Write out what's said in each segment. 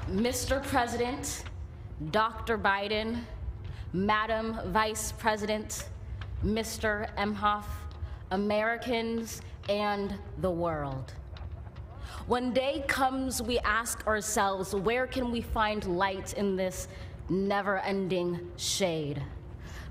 Mr. President, Dr. Biden, Madam Vice President, Mr. Emhoff, Americans, and the world. When day comes, we ask ourselves, where can we find light in this never-ending shade?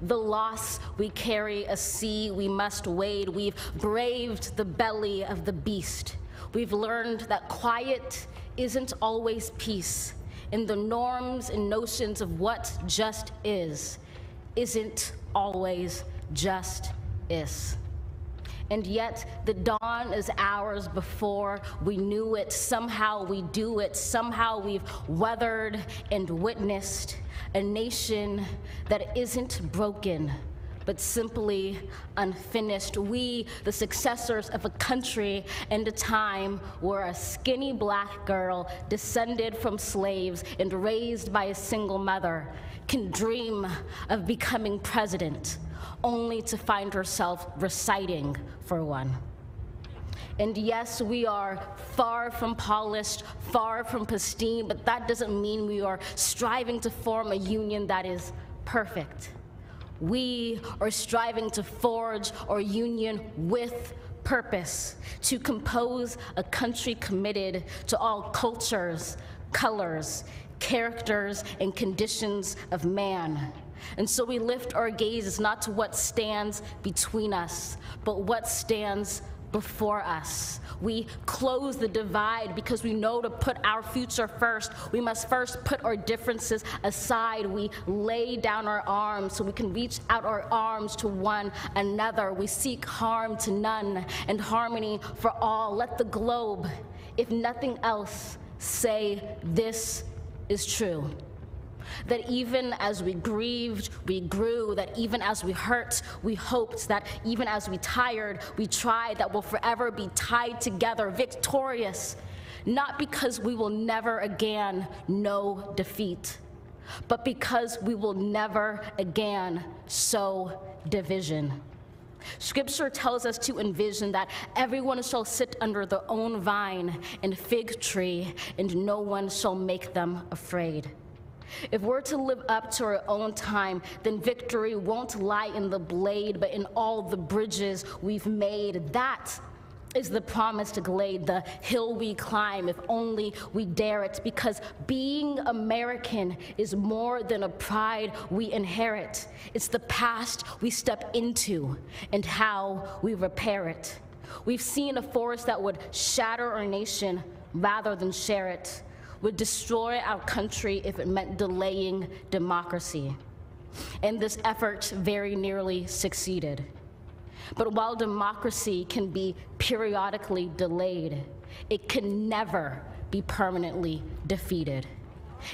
The loss we carry, a sea we must wade. We've braved the belly of the beast. We've learned that quiet isn't always peace, and the norms and notions of what just isn't always just is. And yet the dawn is ours before we knew it. Somehow we do it. Somehow we've weathered and witnessed a nation that isn't broken, but simply unfinished. We, the successors of a country and a time where a skinny black girl descended from slaves and raised by a single mother can dream of becoming president, only to find herself reciting for one. And yes, we are far from polished, far from pristine, but that doesn't mean we are striving to form a union that is perfect. We are striving to forge our union with purpose, to compose a country committed to all cultures, colors, characters, and conditions of man. And so we lift our gazes not to what stands between us, but what stands before us. We close the divide because we know to put our future first. We must first put our differences aside. We lay down our arms so we can reach out our arms to one another. We seek harm to none and harmony for all. Let the globe, if nothing else, say this is true. That even as we grieved, we grew, that even as we hurt, we hoped, that even as we tired, we tried, that we'll forever be tied together, victorious, not because we will never again know defeat, but because we will never again sow division. Scripture tells us to envision that everyone shall sit under their own vine and fig tree, and no one shall make them afraid. If we're to live up to our own time, then victory won't lie in the blade, but in all the bridges we've made. That is the promised glade, the hill we climb, if only we dare it, because being American is more than a pride we inherit. It's the past we step into and how we repair it. We've seen a force that would shatter our nation rather than share it, would destroy our country if it meant delaying democracy. And this effort very nearly succeeded. But while democracy can be periodically delayed, it can never be permanently defeated.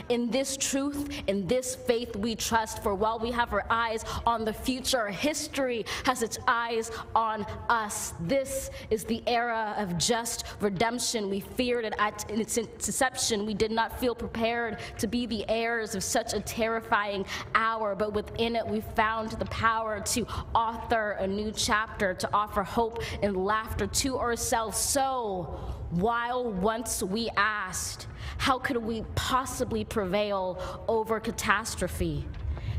In this truth, in this faith we trust, for while we have our eyes on the future, history has its eyes on us. This is the era of just redemption. We feared it at its inception. We did not feel prepared to be the heirs of such a terrifying hour, but within it we found the power to author a new chapter, to offer hope and laughter to ourselves. So, while once we asked, how could we possibly prevail over catastrophe?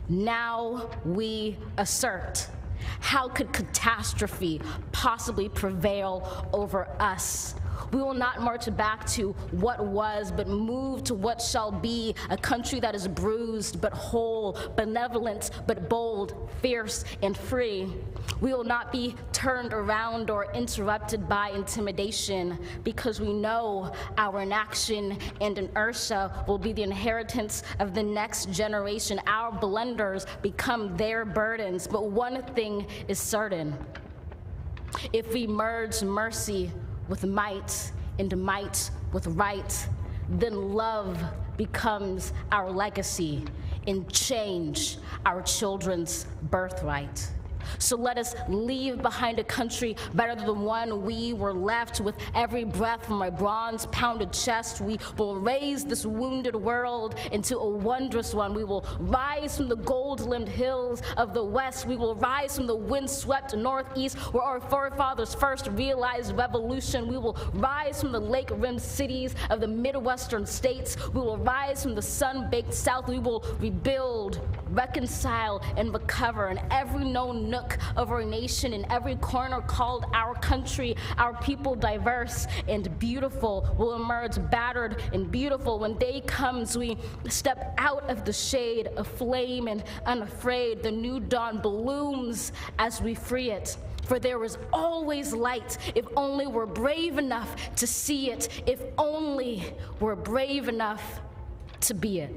Now we assert, how could catastrophe possibly prevail over us? We will not march back to what was, but move to what shall be, a country that is bruised but whole, benevolent but bold, fierce and free. We will not be turned around or interrupted by intimidation, because we know our inaction and inertia will be the inheritance of the next generation. Our blunders become their burdens, but one thing is certain. If we merge mercy with might and might with right, then love becomes our legacy and change our children's birthright. So let us leave behind a country better than the one we were left. With every breath from my bronze-pounded chest, we will raise this wounded world into a wondrous one. We will rise from the gold-limbed hills of the West. We will rise from the windswept Northeast, where our forefathers first realized revolution. We will rise from the lake-rimmed cities of the Midwestern states. We will rise from the sun-baked South. We will rebuild, reconcile, and recover in every known nook of our nation, in every corner called our country. Our people, diverse and beautiful, will emerge battered and beautiful. When day comes, we step out of the shade, aflame and unafraid. The new dawn blooms as we free it. For there is always light, if only we're brave enough to see it, if only we're brave enough to be it.